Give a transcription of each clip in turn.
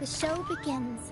The show begins.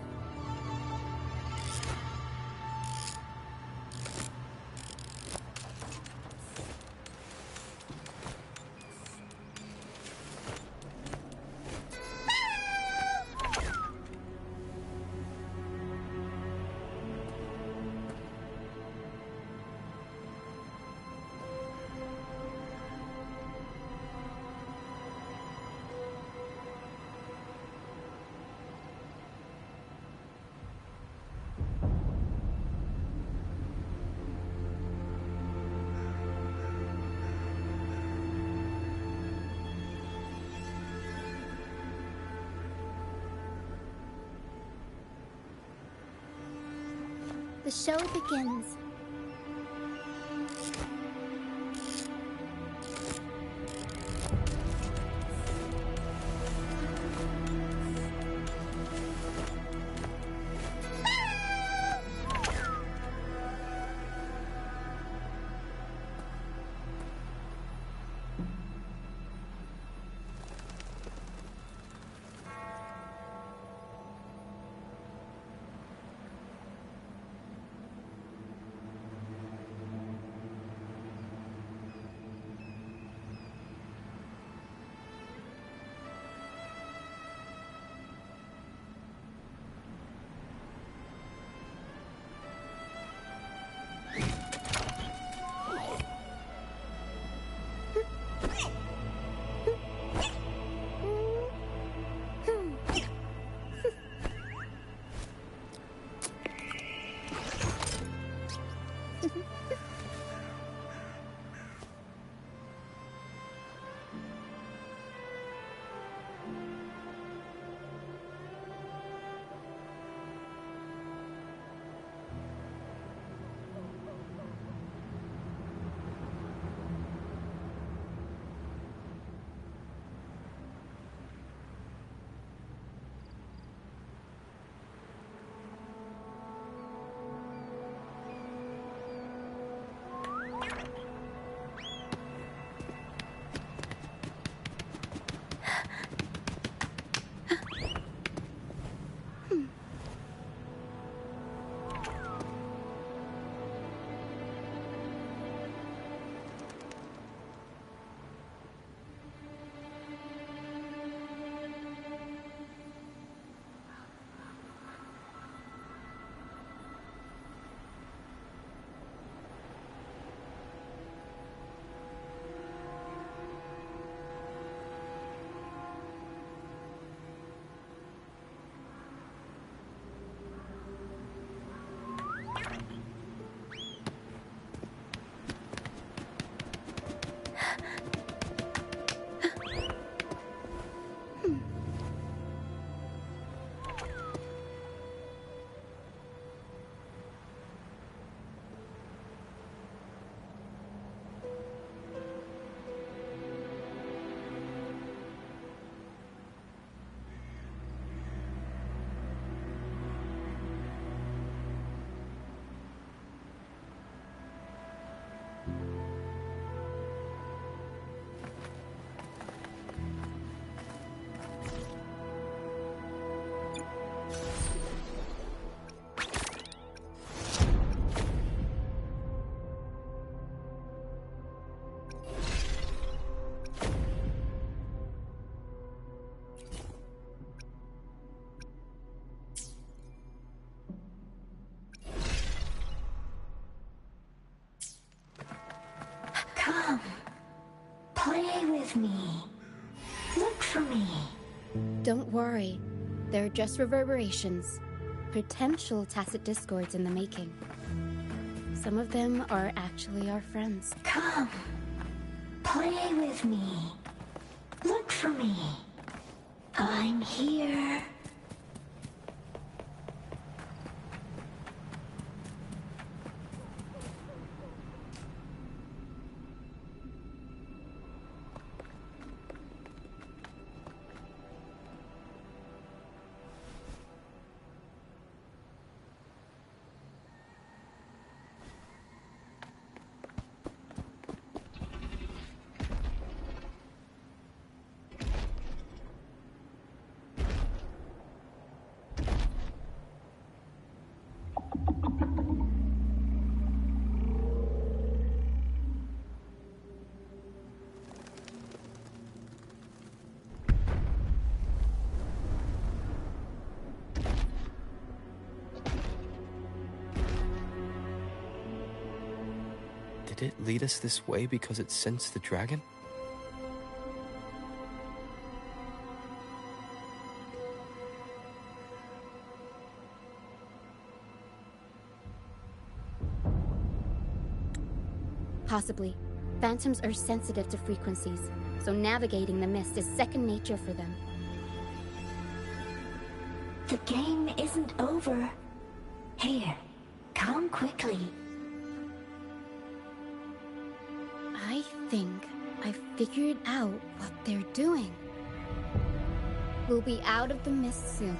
The show begins. Come, play with me. Look for me. Don't worry. They're just reverberations. Potential tacit discords in the making. Some of them are actually our friends. Come, play with me. Look for me. I'm here. Did it lead us this way because it sensed the dragon? Possibly. Phantoms are sensitive to frequencies, so navigating the mist is second nature for them. The game isn't over. Here, come quickly. I think I figured out what they're doing. We'll be out of the mist soon.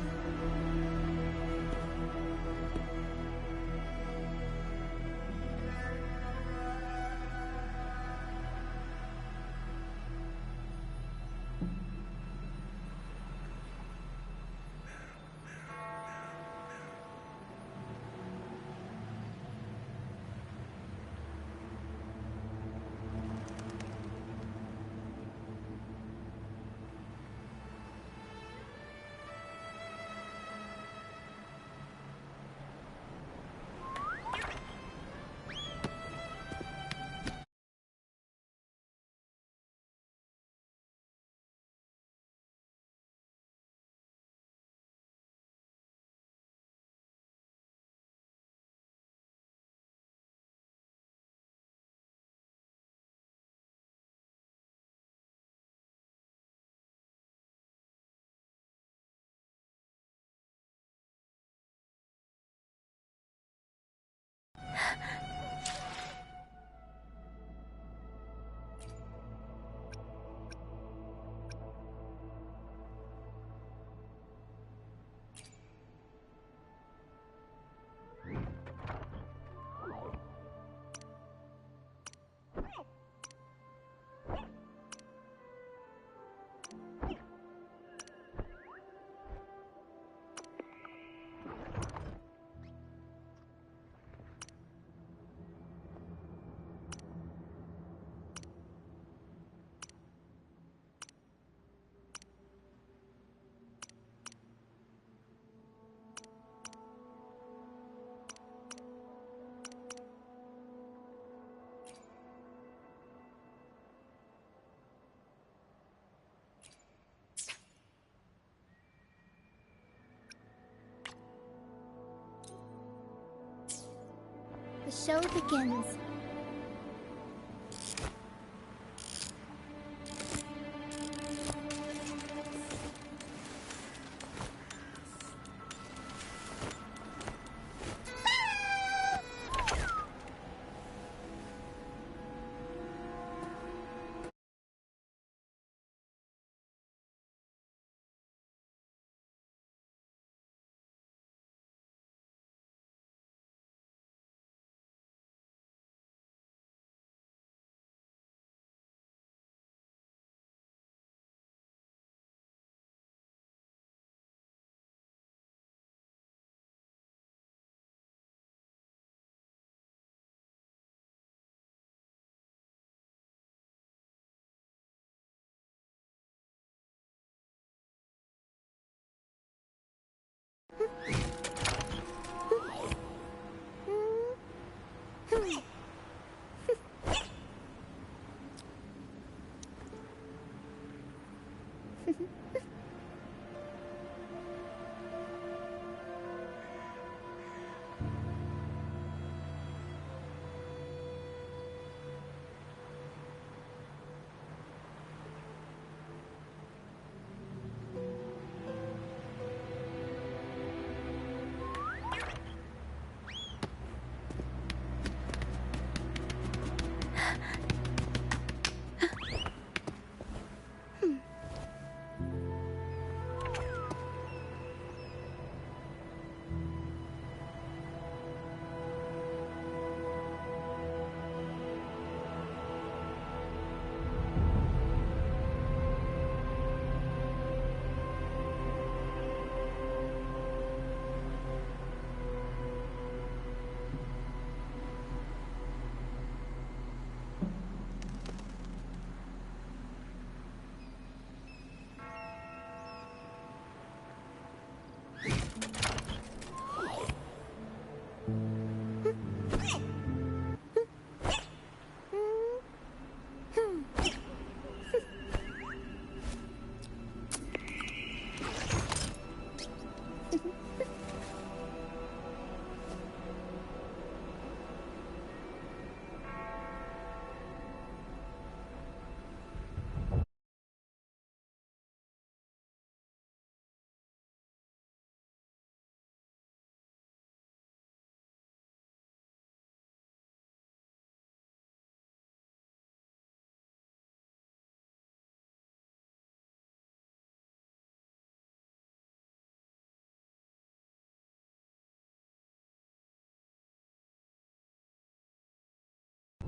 The show begins.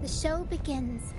The show begins.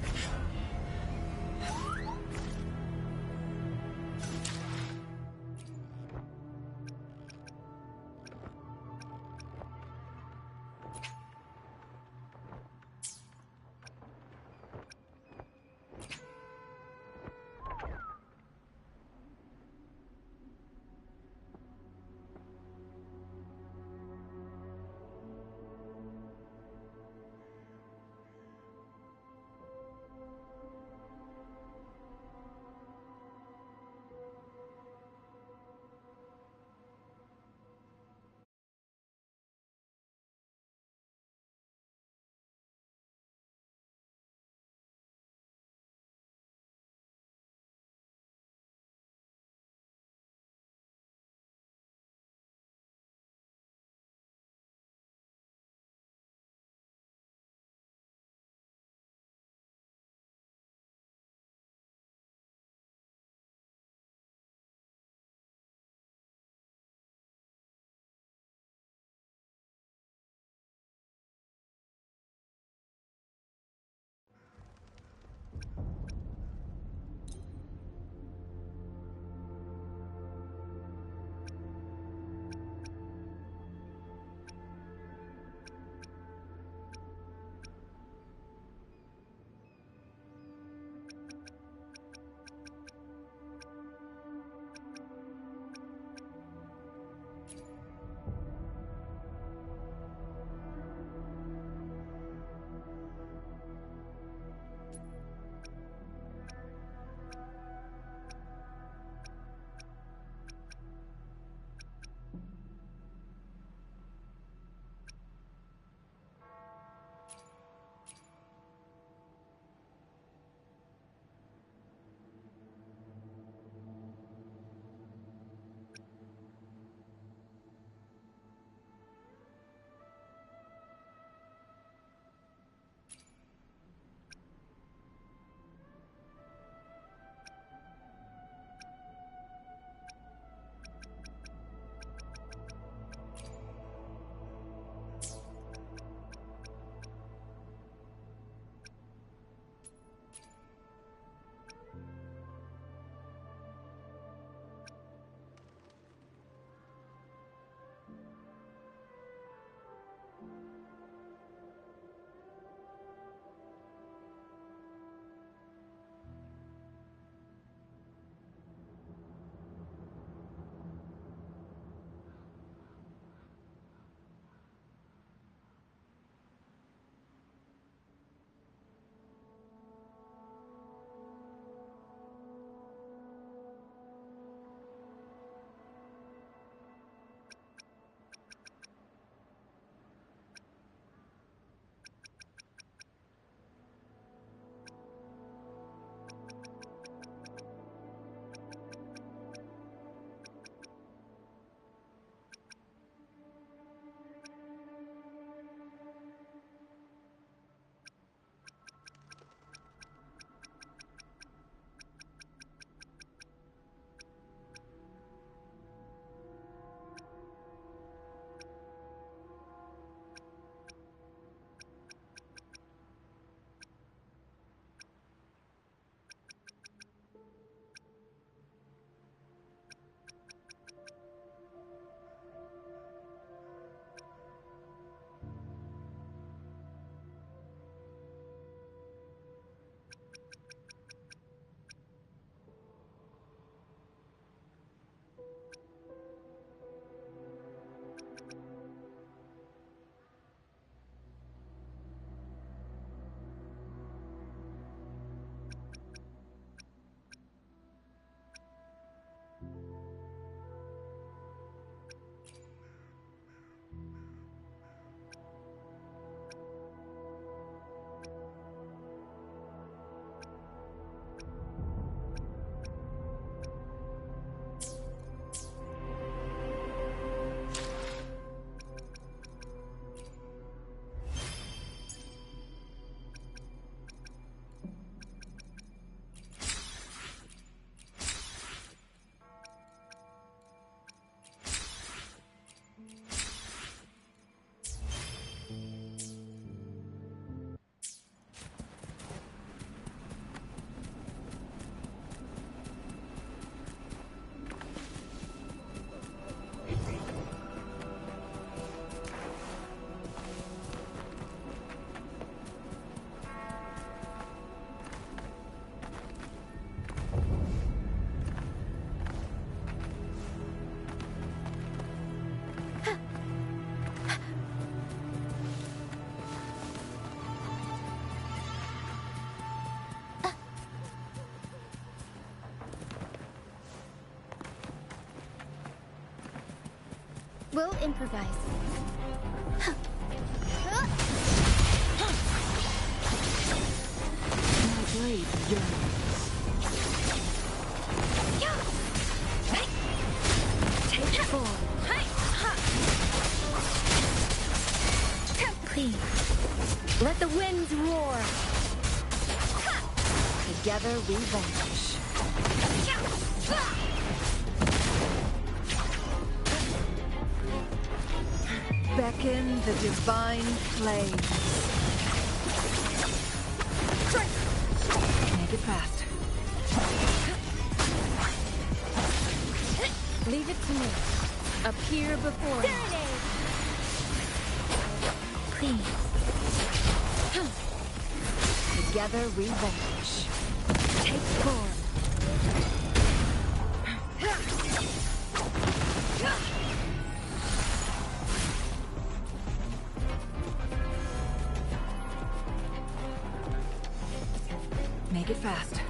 We'll improvise. My blade yearns. Take form. Please, let the winds roar. Together we vanish. Beckon the divine flames. Make it fast. Leave it to me. Appear before me. Please. Together we vanish. Take form. Make it fast.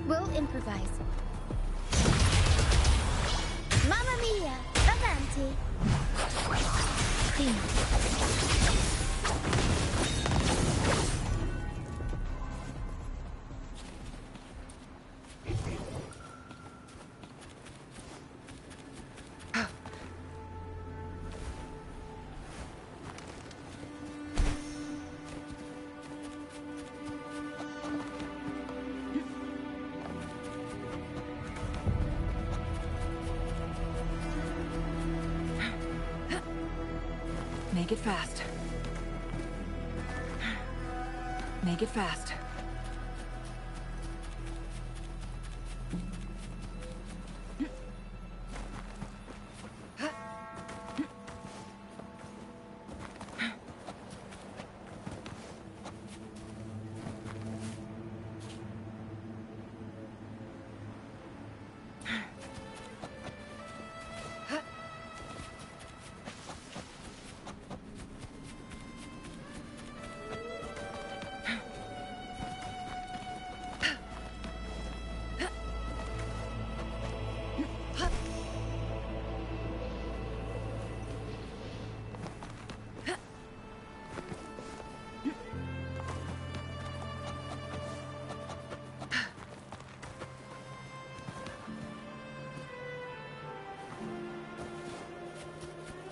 We'll improvise. Mamma mia! Avanti! Please. Make it fast. Make it fast.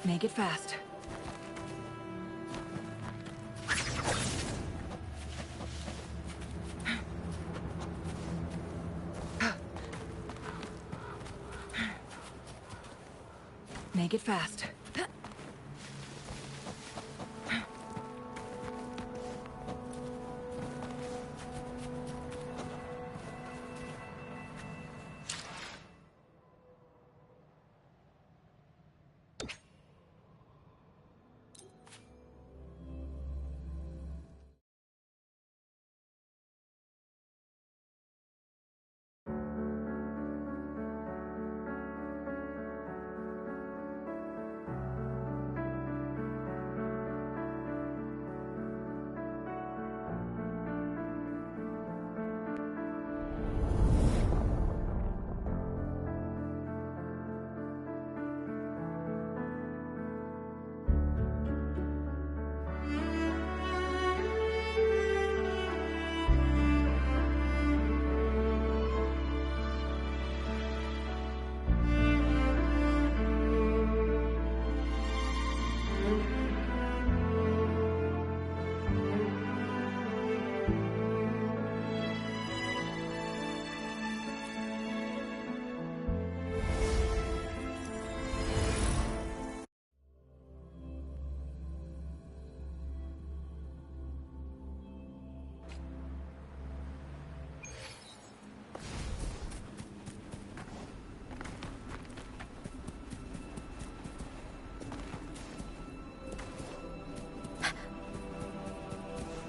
Make it fast. Make it fast.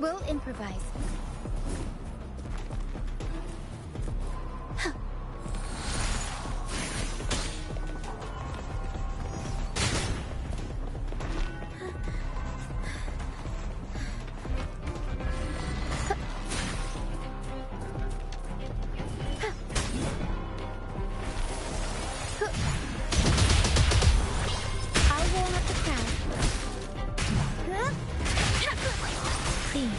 We'll improvise. I'll warm up the crowd. See.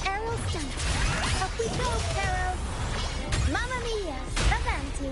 Arrow stunt. Up we go, Arrow. Mamma mia, avanti.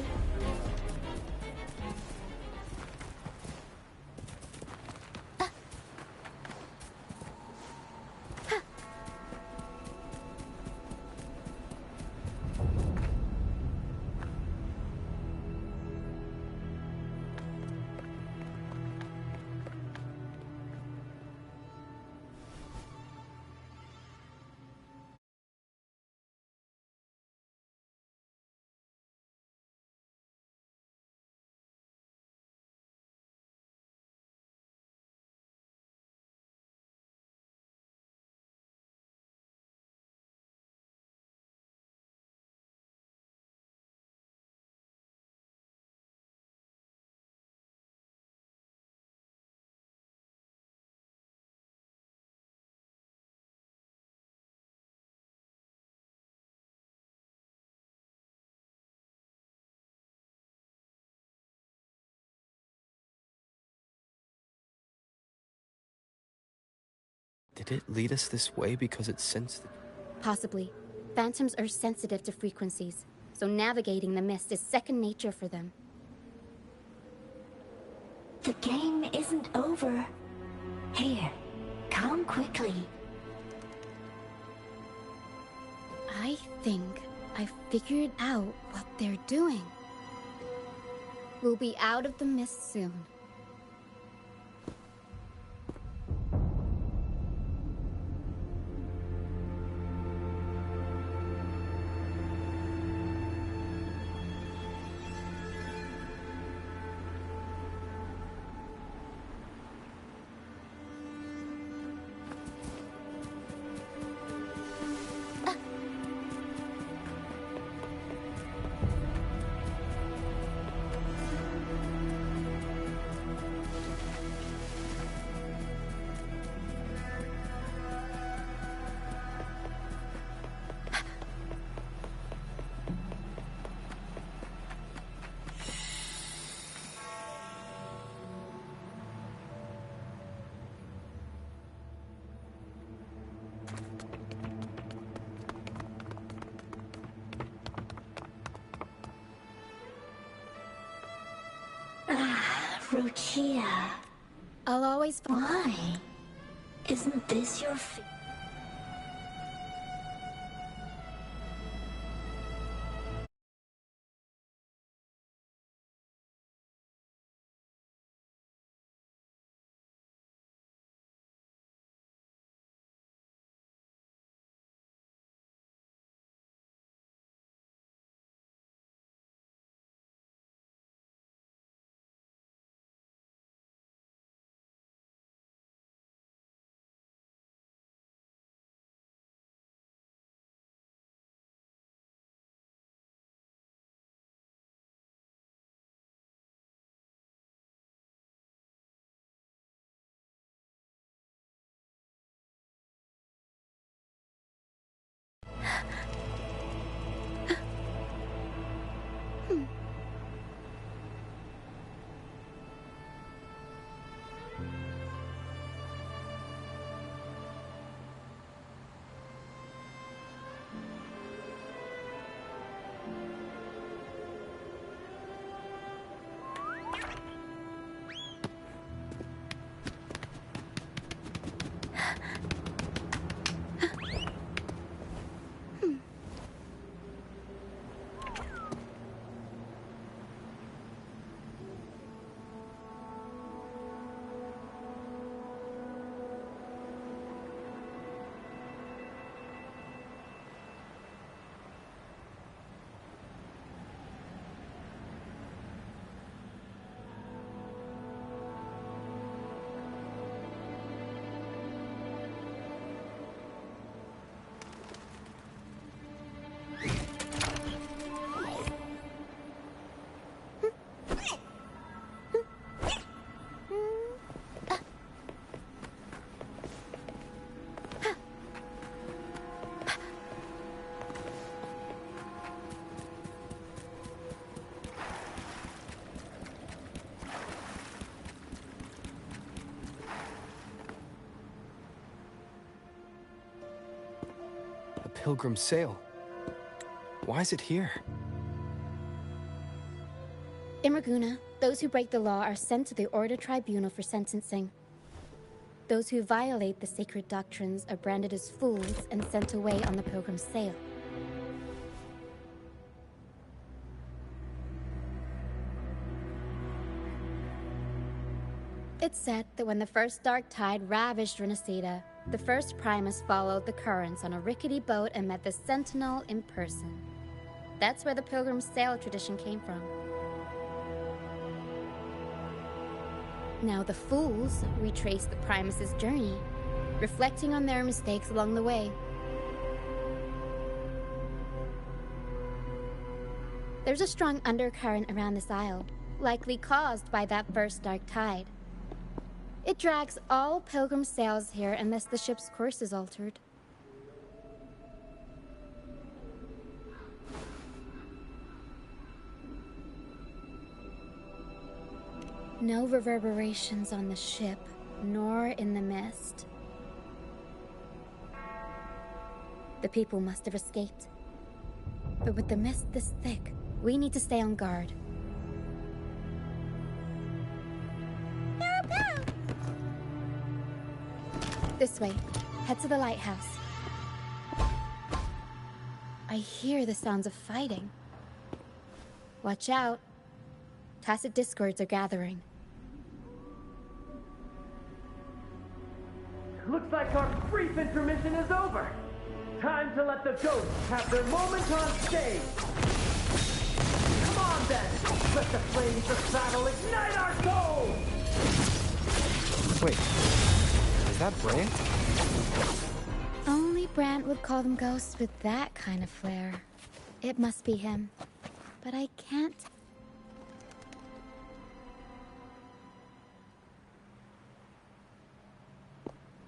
Did it lead us this way because it sensed the... Possibly. Phantoms are sensitive to frequencies, so navigating the mist is second nature for them. The game isn't over. Here, come quickly. I think I figured out what they're doing. We'll be out of the mist soon. Ruchia, I'll always... why? Isn't this your pilgrim sail. Why is it here? In Raguna, those who break the law are sent to the Order Tribunal for sentencing. Those who violate the sacred doctrines are branded as fools and sent away on the pilgrim's sail. It's said that when the first dark tide ravaged Renacida, the first Primus followed the currents on a rickety boat and met the Sentinel in person. That's where the pilgrim's sail tradition came from. Now the fools retrace the Primus's journey, reflecting on their mistakes along the way. There's a strong undercurrent around this isle, likely caused by that first dark tide. It drags all pilgrim sails here unless the ship's course is altered. No reverberations on the ship, nor in the mist. The people must have escaped. But with the mist this thick, we need to stay on guard. This way. Head to the lighthouse. I hear the sounds of fighting. Watch out. Tacit discords are gathering. Looks like our brief intermission is over. Time to let the ghosts have their moment on stage. Come on then. Let the flames of battle ignite our souls. Wait, is that Brant? Only Brant would call them ghosts with that kind of flair. It must be him. But I can't.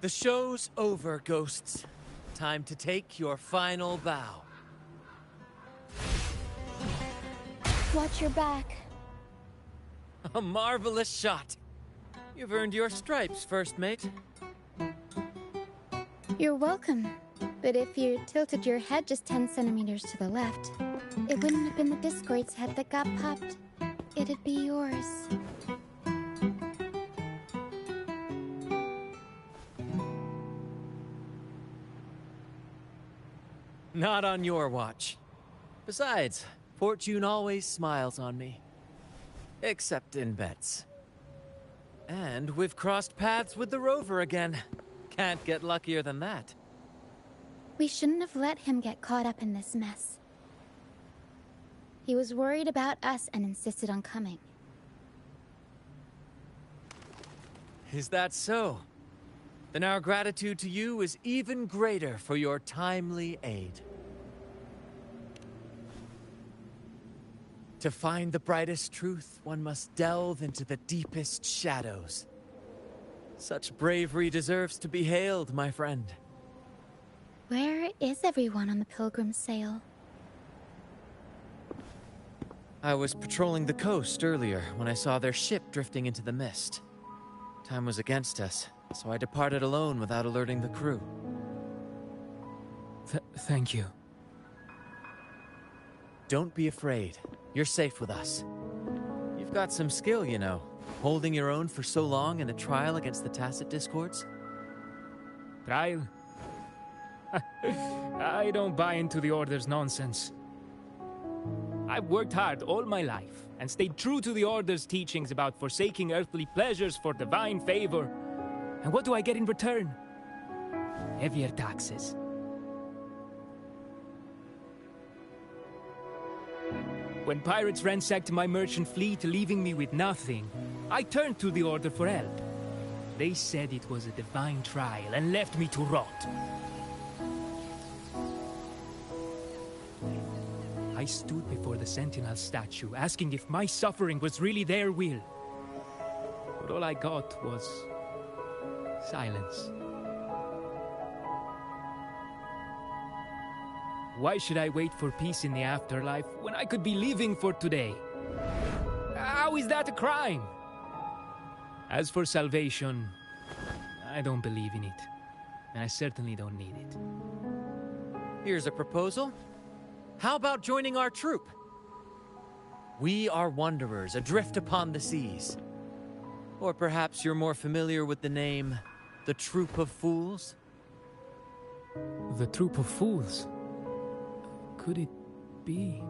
The show's over, ghosts. Time to take your final bow. Watch your back. A marvelous shot. You've earned your stripes, first mate. You're welcome. But if you tilted your head just 10 centimeters to the left, it wouldn't have been the Discord's head that got popped. It'd be yours. Not on your watch. Besides, fortune always smiles on me. Except in bets. And we've crossed paths with the rover again. Can't get luckier than that. We shouldn't have let him get caught up in this mess. He was worried about us and insisted on coming. Is that so? Then our gratitude to you is even greater for your timely aid. To find the brightest truth, one must delve into the deepest shadows. Such bravery deserves to be hailed, my friend. Where is everyone on the pilgrim's sail? I was patrolling the coast earlier when I saw their ship drifting into the mist. Time was against us, so I departed alone without alerting the crew. Thank you. Don't be afraid. You're safe with us. You've got some skill, you know. Holding your own for so long in a trial against the Tacit Discords. Trial? I don't buy into the Order's nonsense. I've worked hard all my life and stayed true to the Order's teachings about forsaking earthly pleasures for divine favor. And what do I get in return? Heavier taxes. When pirates ransacked my merchant fleet, leaving me with nothing, I turned to the Order for help. They said it was a divine trial and left me to rot. I stood before the Sentinel statue, asking if my suffering was really their will. But all I got was silence. Why should I wait for peace in the afterlife when I could be living for today? How is that a crime? As for salvation, I don't believe in it. And I certainly don't need it. Here's a proposal. How about joining our troop? We are wanderers adrift upon the seas. Or perhaps you're more familiar with the name, the Troop of Fools? The Troop of Fools? Could it be?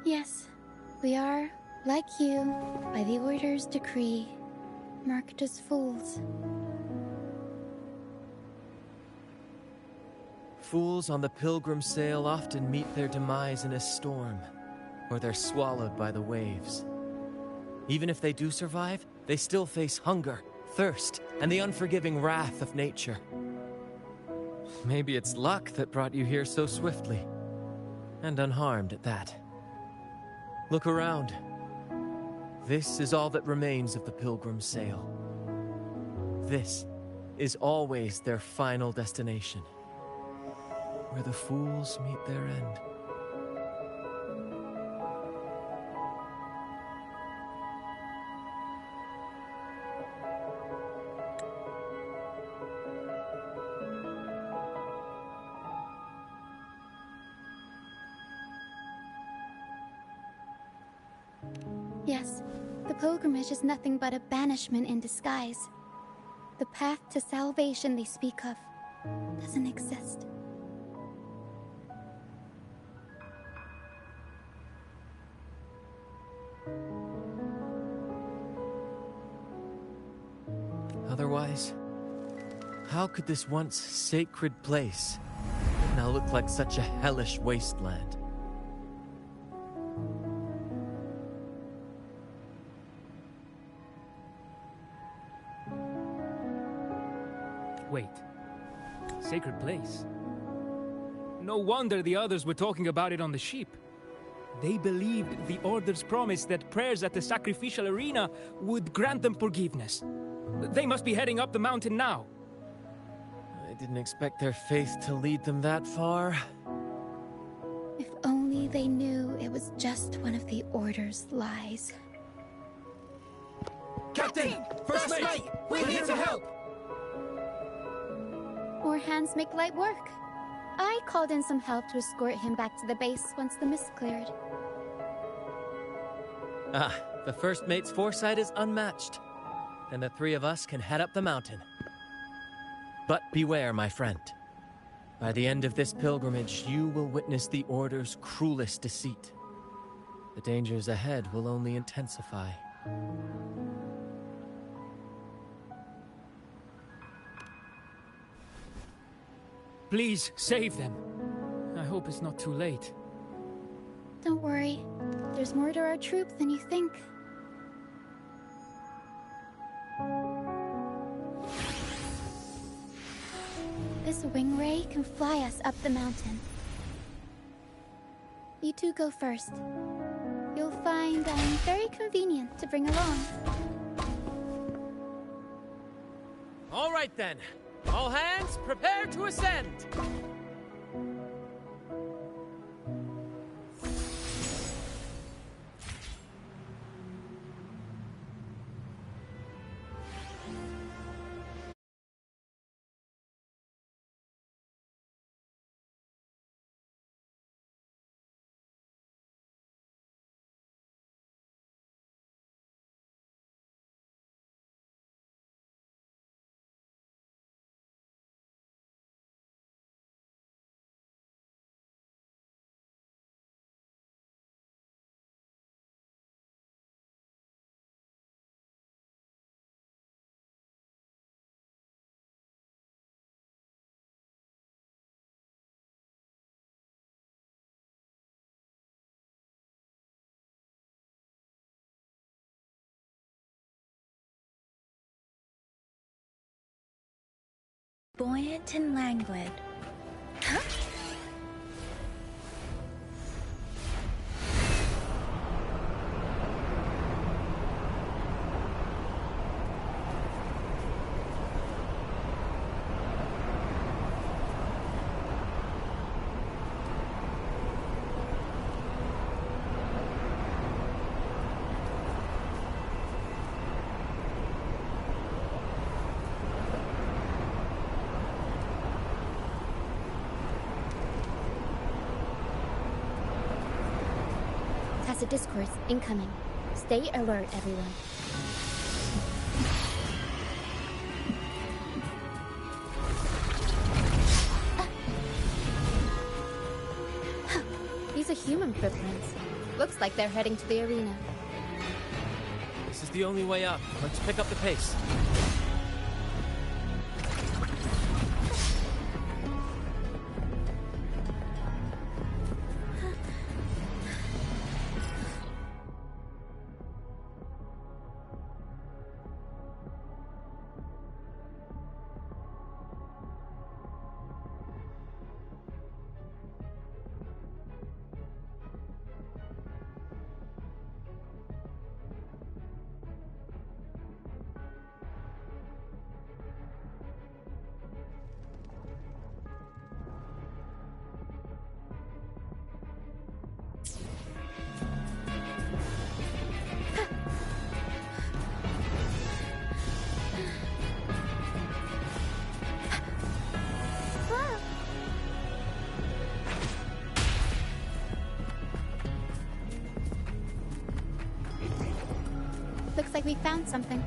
Yes, we are, like you, by the Order's decree, marked as fools. Fools on the pilgrim sail often meet their demise in a storm, or they're swallowed by the waves. Even if they do survive, they still face hunger, thirst, and the unforgiving wrath of nature. Maybe it's luck that brought you here so swiftly, and unharmed at that. Look around. This is all that remains of the pilgrim's sail. This is always their final destination, where the fools meet their end. Yes, the pilgrimage is nothing but a banishment in disguise. The path to salvation they speak of doesn't exist. Otherwise, how could this once sacred place now look like such a hellish wasteland? Wait. Sacred place? No wonder the others were talking about it on the ship. They believed the Order's promise that prayers at the sacrificial arena would grant them forgiveness. They must be heading up the mountain now. I didn't expect their faith to lead them that far. If only they knew it was just one of the Order's lies. Captain! First mate! We're here to help! More hands make light work. I called in some help to escort him back to the base once the mist cleared. Ah, the first mate's foresight is unmatched. Then the three of us can head up the mountain. But beware, my friend. By the end of this pilgrimage, you will witness the Order's cruelest deceit. The dangers ahead will only intensify. Please, save them. I hope it's not too late. Don't worry. There's more to our troop than you think. This wing ray can fly us up the mountain. You two go first. You'll find very convenient to bring along. All right then. All hands, prepare to ascend! Buoyant and languid. Huh? Tacit discourse incoming. Stay alert, everyone. These are human footprints. Looks like they're heading to the arena. This is the only way up. Let's pick up the pace. Looks like we found something.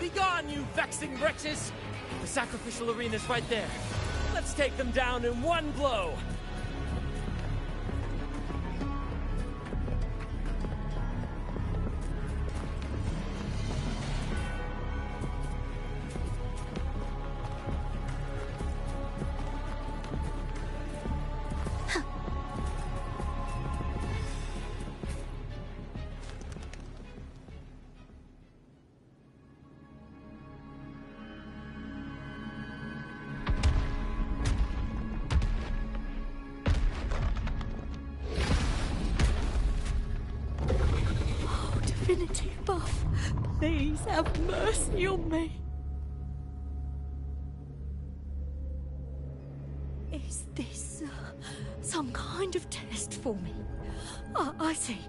Be gone, you vexing wretches! The sacrificial arena's right there. Let's take them down in one blow! Divinity Buff, please have mercy on me. Is this some kind of test for me? I see.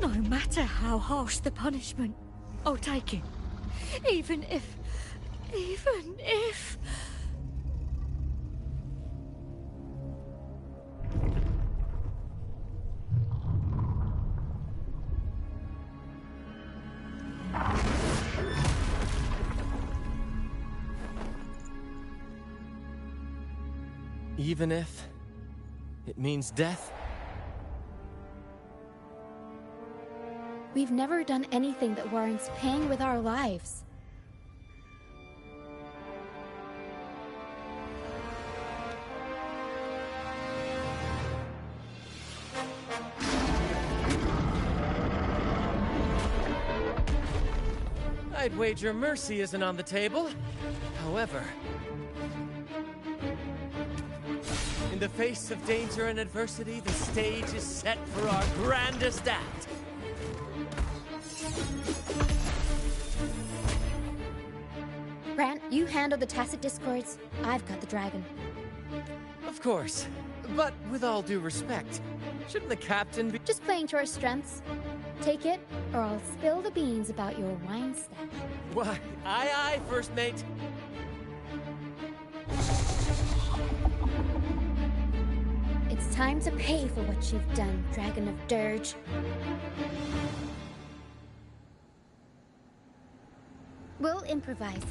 No matter how harsh the punishment, I'll take it. Even if... Even if it means death? We've never done anything that warrants paying with our lives. I'd wager mercy isn't on the table. However, in the face of danger and adversity, the stage is set for our grandest act. Grant, you handle the tacit discords. I've got the dragon. Of course. But with all due respect, shouldn't the captain be— Just playing to our strengths. Take it, or I'll spill the beans about your wine stash. Why, aye, first mate. It's time to pay for what you've done, Dragon of Dirge. We'll improvise.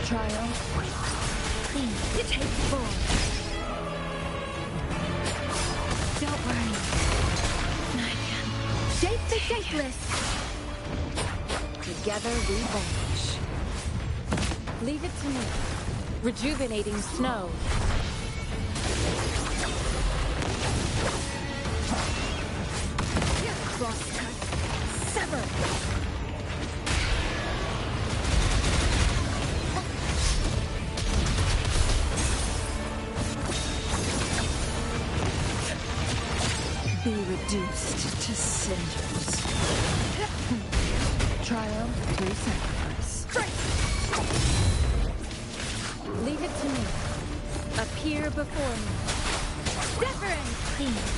Triumph. Please, take forward. Don't worry. I can. Shape the shapeless. Together we vanish. Leave it to me. Rejuvenating snow. Crosscut. Sever. Be reduced to cinders. Triumph through sacrifice. Leave it to me. Appear before me. Severance, please.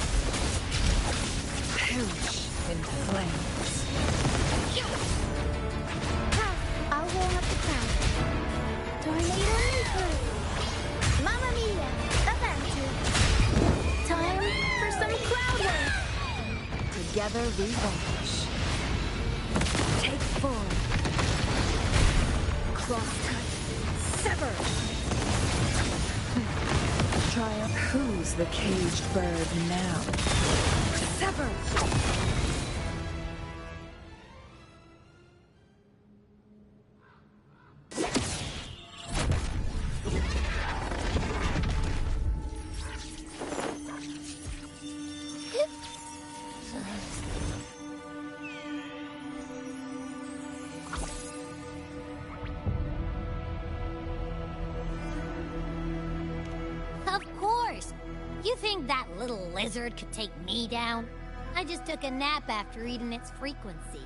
Perish in flames. I'll warm up the crowd. Tornado Maker! Mamma mia! Avanti! Time for some crowd work! Together we vanish. Take forward. Crosscut. Sever. Triumph. Who's the caged bird now? Sever. Of course! You think that little lizard could take me down? I just took a nap after eating its frequency.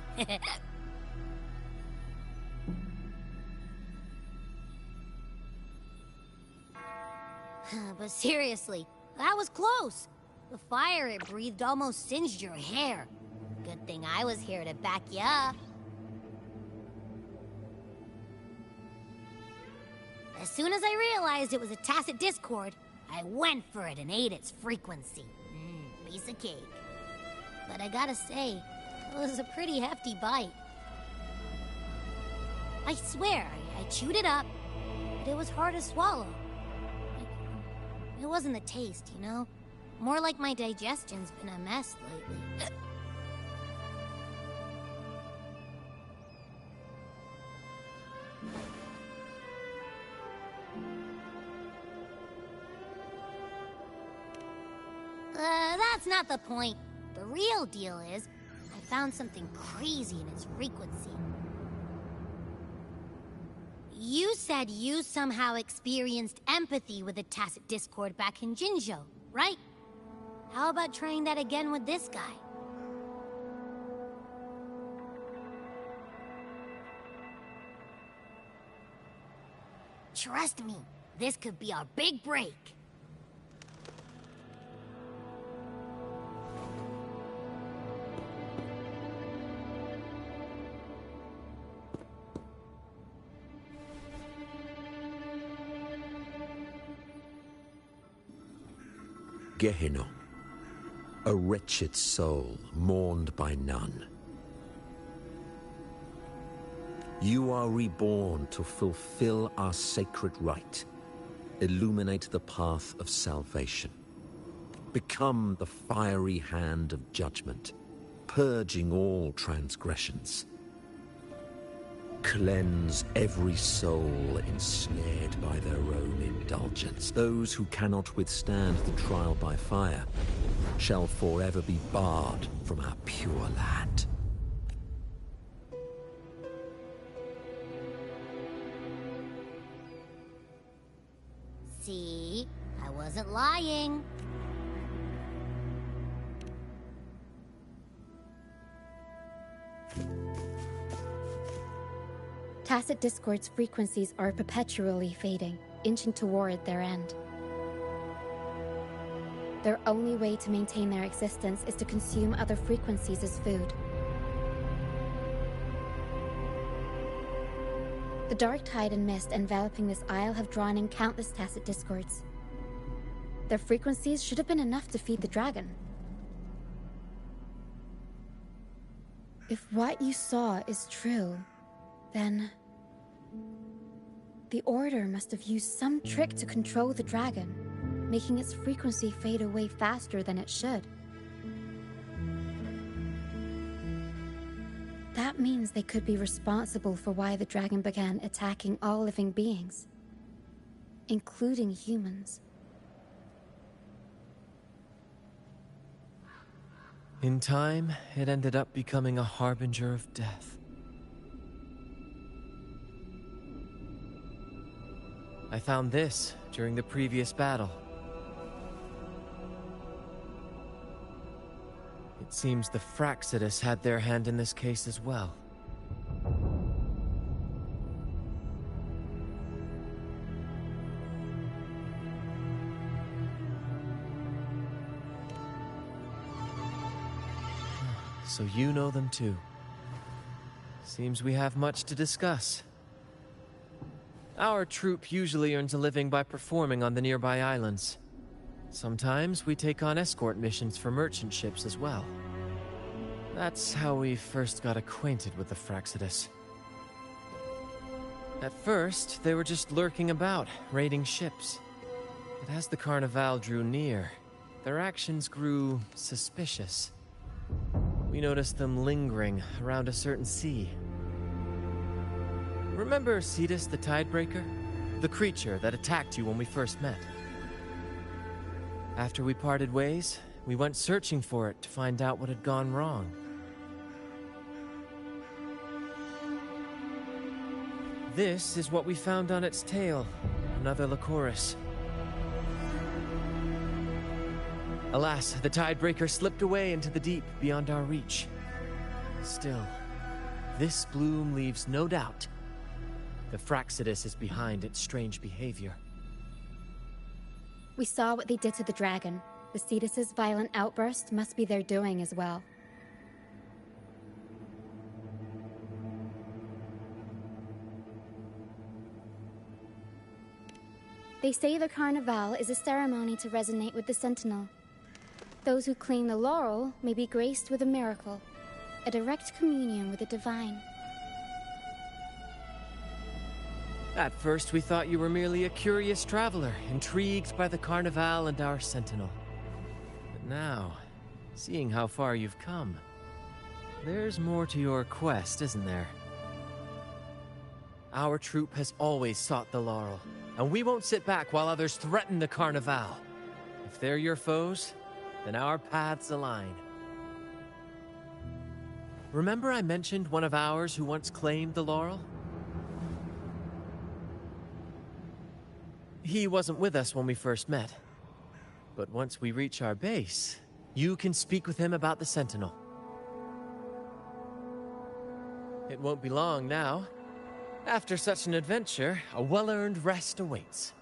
But seriously, that was close. The fire it breathed almost singed your hair. Good thing I was here to back you up. As soon as I realized it was a tacit discord, I went for it and ate its frequency. Piece of cake. But I gotta say, it was a pretty hefty bite. I swear, I chewed it up, but it was hard to swallow. It wasn't the taste, you know? More like my digestion's been a mess lately. That's not the point. The real deal is, I found something crazy in its frequency. You said you somehow experienced empathy with the tacit discord back in Jinzhou, right? How about trying that again with this guy? Trust me, this could be our big break. Gehenna, a wretched soul mourned by none. You are reborn to fulfill our sacred rite, illuminate the path of salvation. Become the fiery hand of judgment, purging all transgressions. Cleanse every soul ensnared by their own indulgence. Those who cannot withstand the trial by fire shall forever be barred from our pure land. See? I wasn't lying. Tacit Discord's frequencies are perpetually fading, inching toward their end. Their only way to maintain their existence is to consume other frequencies as food. The dark tide and mist enveloping this isle have drawn in countless Tacit Discords. Their frequencies should have been enough to feed the dragon. If what you saw is true, then The Order must have used some trick to control the dragon, making its frequency fade away faster than it should. That means they could be responsible for why the dragon began attacking all living beings, including humans. In time, it ended up becoming a harbinger of death. I found this during the previous battle. It seems the Fractsidus had their hand in this case as well. So you know them too. Seems we have much to discuss. Our troop usually earns a living by performing on the nearby islands. Sometimes we take on escort missions for merchant ships as well. That's how we first got acquainted with the Fractsidus. At first, they were just lurking about, raiding ships. But as the Carnival drew near, their actions grew suspicious. We noticed them lingering around a certain sea. Remember Cetus the Tidebreaker? The creature that attacked you when we first met? After we parted ways, we went searching for it to find out what had gone wrong. This is what we found on its tail, another Lycoris. Alas, the Tidebreaker slipped away into the deep beyond our reach. Still, this bloom leaves no doubt. The Fractsidus is behind its strange behavior. We saw what they did to the dragon. The Cetus's violent outburst must be their doing as well. They say the Carnival is a ceremony to resonate with the Sentinel. Those who claim the laurel may be graced with a miracle, a direct communion with the divine. At first, we thought you were merely a curious traveler, intrigued by the Carnival and our Sentinel. But now, seeing how far you've come, there's more to your quest, isn't there? Our troop has always sought the laurel, and we won't sit back while others threaten the Carnival. If they're your foes, then our paths align. Remember I mentioned one of ours who once claimed the laurel? He wasn't with us when we first met. But once we reach our base, you can speak with him about the Sentinel. It won't be long now. After such an adventure, a well-earned rest awaits.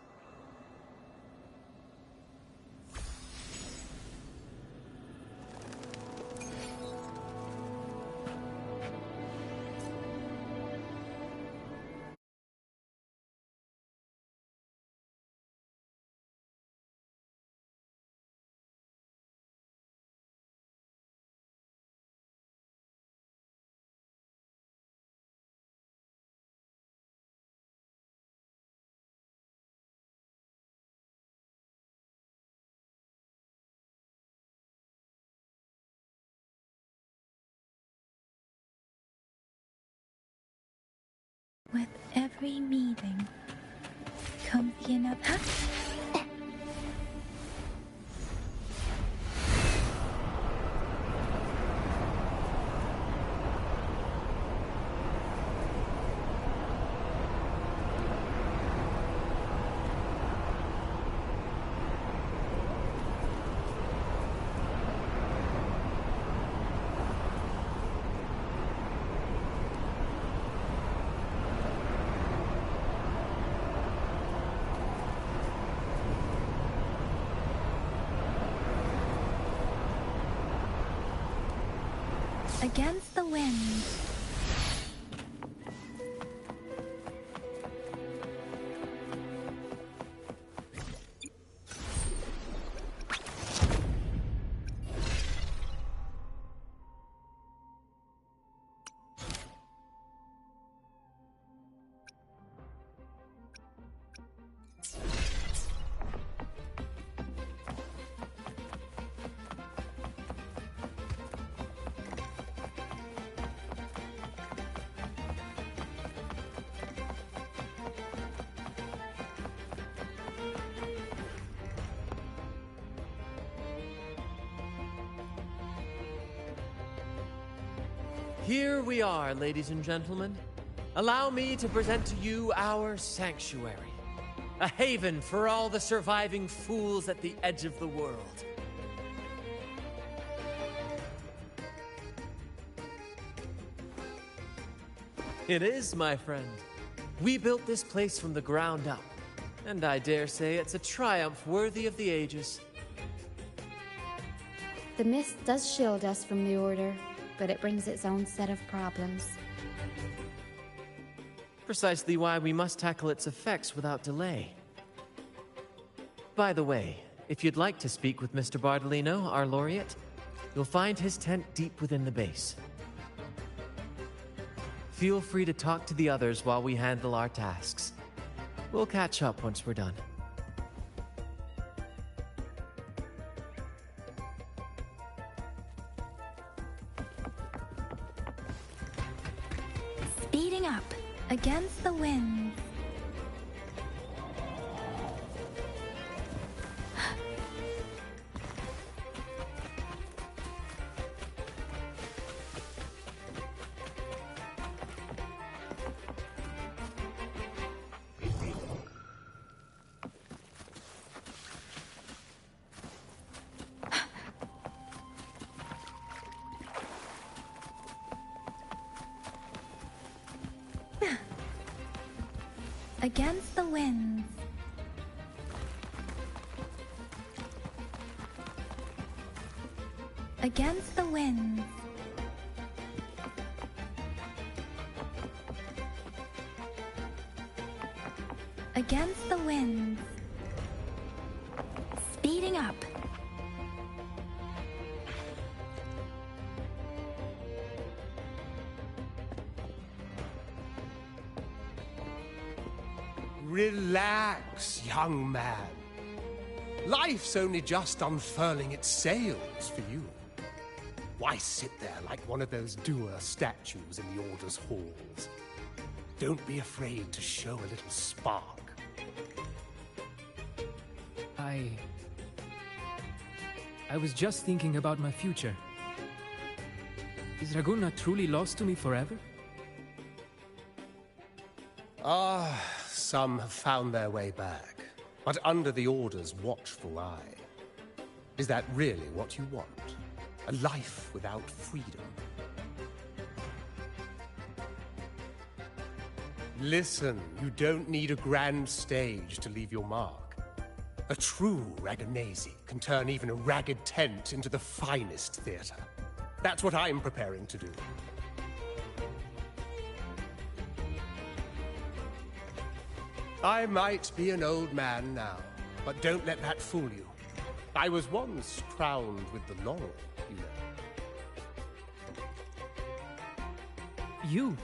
With every meeting comes the another. Against the wind. Here we are, ladies and gentlemen. Allow me to present to you our sanctuary. A haven for all the surviving fools at the edge of the world. It is, my friend. We built this place from the ground up, and I dare say it's a triumph worthy of the ages. The mist does shield us from the Order, but it brings its own set of problems. Precisely why we must tackle its effects without delay. By the way, if you'd like to speak with Mr. Bardolino, our laureate, you'll find his tent deep within the base. Feel free to talk to the others while we handle our tasks. We'll catch up once we're done. Speeding up against the wind. Against the winds. Against the winds. Against the winds. Speeding up. Relax, young man. Life's only just unfurling its sails for you. Why sit there like one of those dour statues in the Order's halls? Don't be afraid to show a little spark. I was just thinking about my future. Is Raguna truly lost to me forever? Some have found their way back, but under the Order's watchful eye. Is that really what you want? A life without freedom? Listen, you don't need a grand stage to leave your mark. A true Raganazi can turn even a ragged tent into the finest theater. That's what I'm preparing to do. I might be an old man now, but don't let that fool you. I was once crowned with the laurel, you know. You?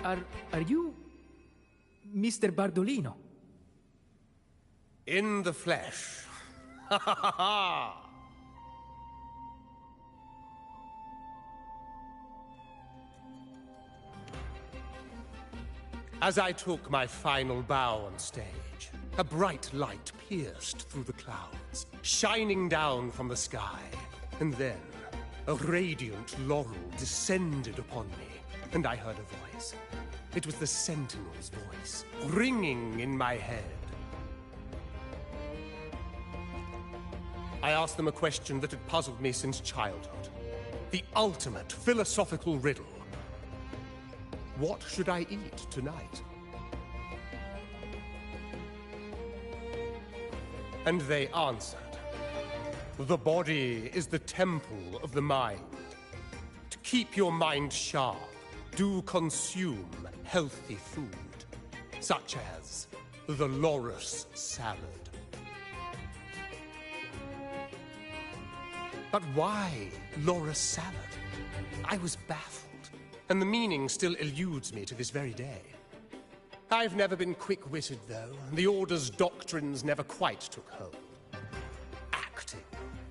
Are you Mr. Bardolino? In the flesh. Ha ha ha ha! As I took my final bow on stage, a bright light pierced through the clouds, shining down from the sky. And then, a radiant laurel descended upon me, and I heard a voice. It was the Sentinel's voice, ringing in my head. I asked them a question that had puzzled me since childhood. The ultimate philosophical riddle. What should I eat tonight? And they answered. The body is the temple of the mind. To keep your mind sharp, do consume healthy food, such as the Loris salad. But why Loris salad? I was baffled. And the meaning still eludes me to this very day. I've never been quick-witted, though. The Order's doctrines never quite took hold. Acting,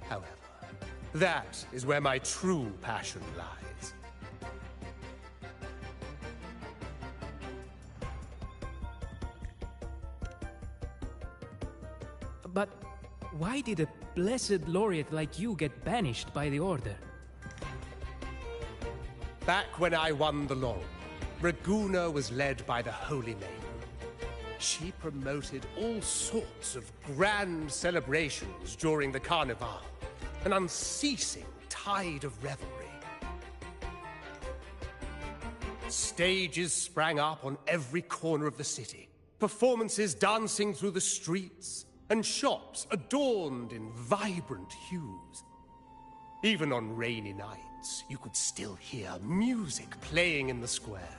however, that is where my true passion lies. But why did a blessed laureate like you get banished by the Order? Back when I won the laurel, Raguna was led by the Holy Maiden. She promoted all sorts of grand celebrations during the Carnival, an unceasing tide of revelry. Stages sprang up on every corner of the city, performances dancing through the streets, and shops adorned in vibrant hues. Even on rainy nights, you could still hear music playing in the square.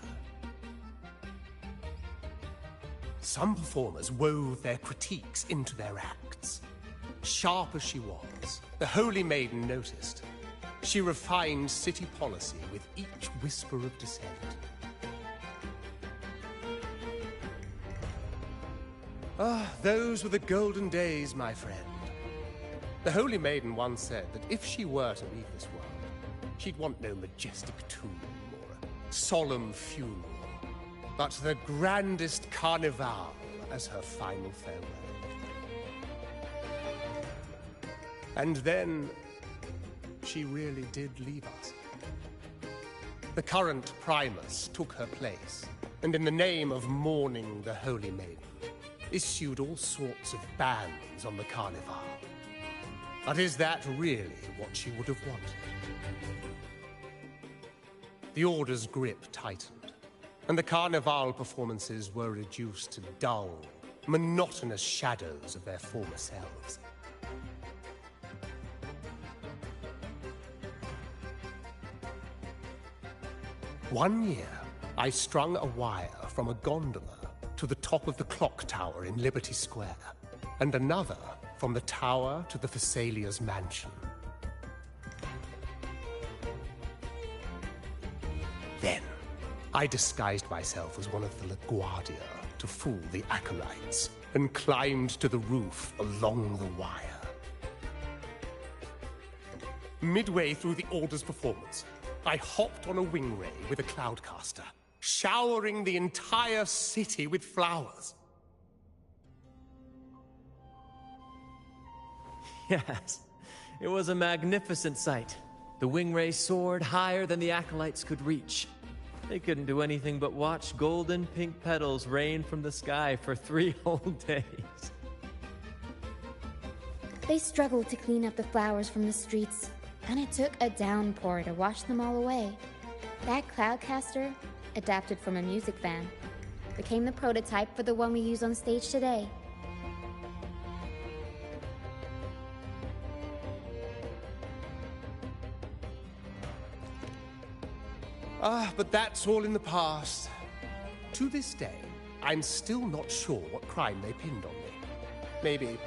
Some performers wove their critiques into their acts. Sharp as she was, the Holy Maiden noticed. She refined city policy with each whisper of dissent. Ah, those were the golden days, my friend. The Holy Maiden once said that if she were to leave this world, she'd want no majestic tomb or a solemn funeral, but the grandest carnival as her final farewell. And then, she really did leave us. The current Primus took her place, and in the name of mourning the Holy Maiden, issued all sorts of bans on the Carnival. But is that really what she would have wanted? The Order's grip tightened, and the Carnival performances were reduced to dull, monotonous shadows of their former selves. One year, I strung a wire from a gondola to the top of the clock tower in Liberty Square, and another from the tower to the Thessalia's mansion. Then, I disguised myself as one of the LaGuardia to fool the acolytes, and climbed to the roof along the wire. Midway through the Order's performance, I hopped on a wing ray with a cloudcaster, showering the entire city with flowers. Yes, it was a magnificent sight. The wingray soared higher than the acolytes could reach. They couldn't do anything but watch golden pink petals rain from the sky for 3 whole days. They struggled to clean up the flowers from the streets, and it took a downpour to wash them all away. That cloudcaster, adapted from a music van, became the prototype for the one we use on stage today. But that's all in the past. To this day, I'm still not sure what crime they pinned on me. Maybe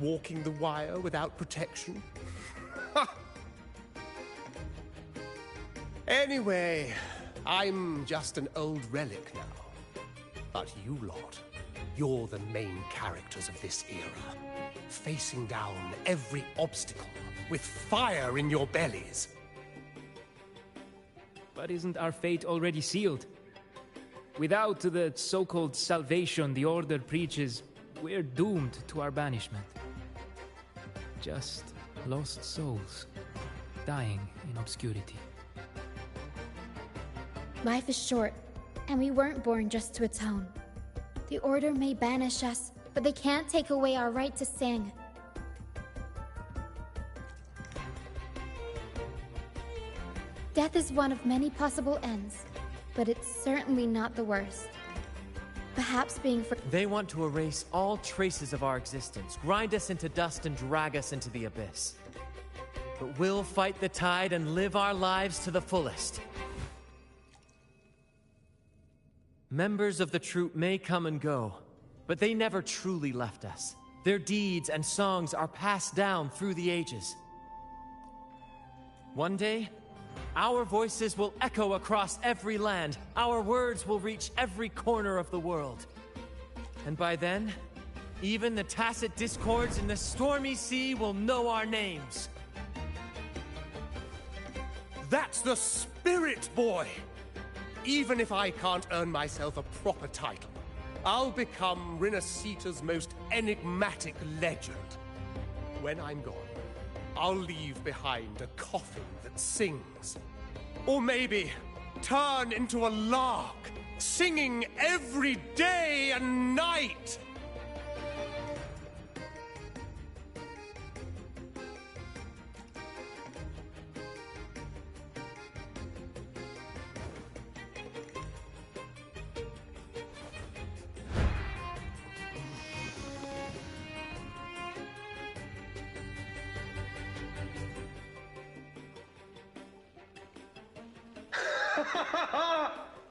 walking the wire without protection? Anyway, I'm just an old relic now. But you lot, you're the main characters of this era, facing down every obstacle with fire in your bellies. But isn't our fate already sealed? Without the so-called salvation the Order preaches, we're doomed to our banishment. Just lost souls, dying in obscurity. Life is short, and we weren't born just to atone. The Order may banish us, but they can't take away our right to sing. Death is one of many possible ends, but it's certainly not the worst. Perhaps being They want to erase all traces of our existence, grind us into dust and drag us into the abyss. But we'll fight the tide and live our lives to the fullest. Members of the troupe may come and go, but they never truly left us. Their deeds and songs are passed down through the ages. One day, our voices will echo across every land. Our words will reach every corner of the world. And by then, even the tacit discords in the stormy sea will know our names. That's the spirit, boy! Even if I can't earn myself a proper title, I'll become Rinasita's most enigmatic legend. When I'm gone, I'll leave behind a coffin that sings. Or maybe turn into a lark, singing every day and night.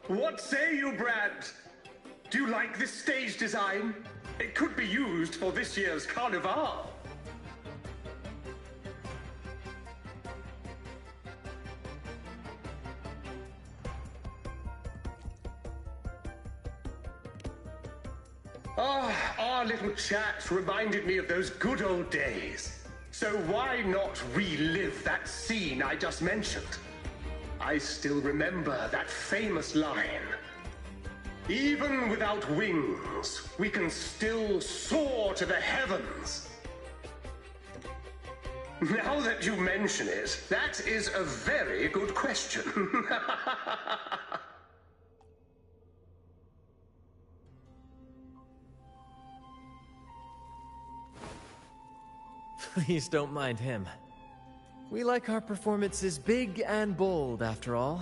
What say you, Brad? Do you like this stage design? It could be used for this year's carnival. Ah, our little chat reminded me of those good old days. So why not relive that scene I just mentioned? I still remember that famous line. Even without wings, we can still soar to the heavens. Now that you mention it, that is a very good question. Please don't mind him. We like our performances big and bold, after all.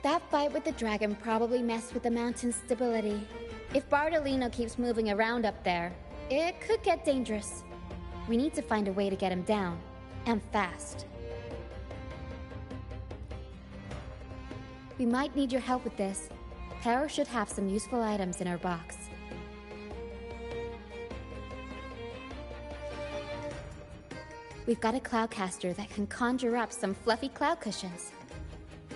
That fight with the dragon probably messed with the mountain's stability. If Bartolino keeps moving around up there, it could get dangerous. We need to find a way to get him down, and fast. We might need your help with this. Pero should have some useful items in her box. We've got a cloudcaster that can conjure up some fluffy cloud cushions.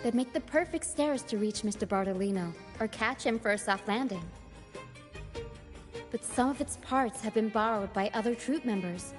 They'd make the perfect stairs to reach Mr. Bartolino, or catch him for a soft landing. But some of its parts have been borrowed by other troop members.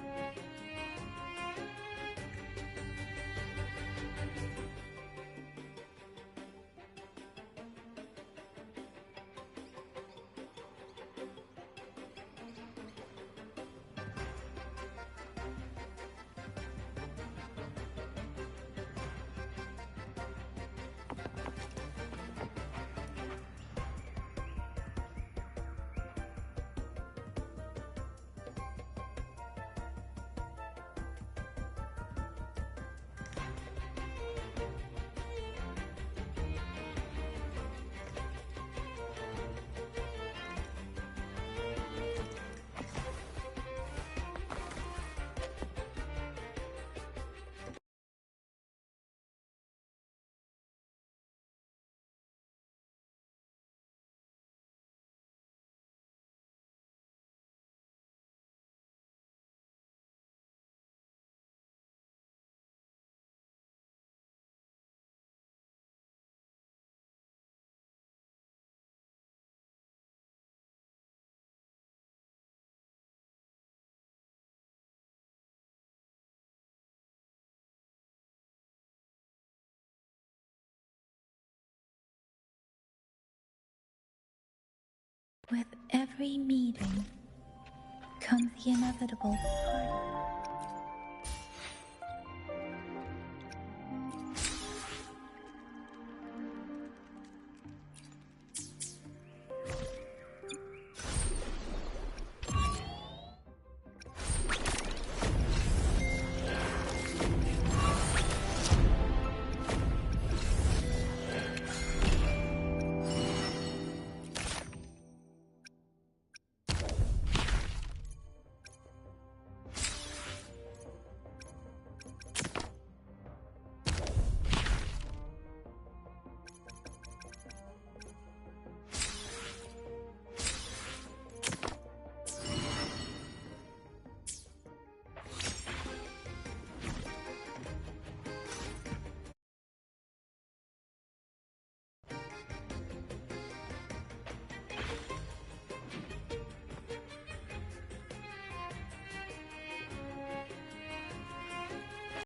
With every meeting comes the inevitable part.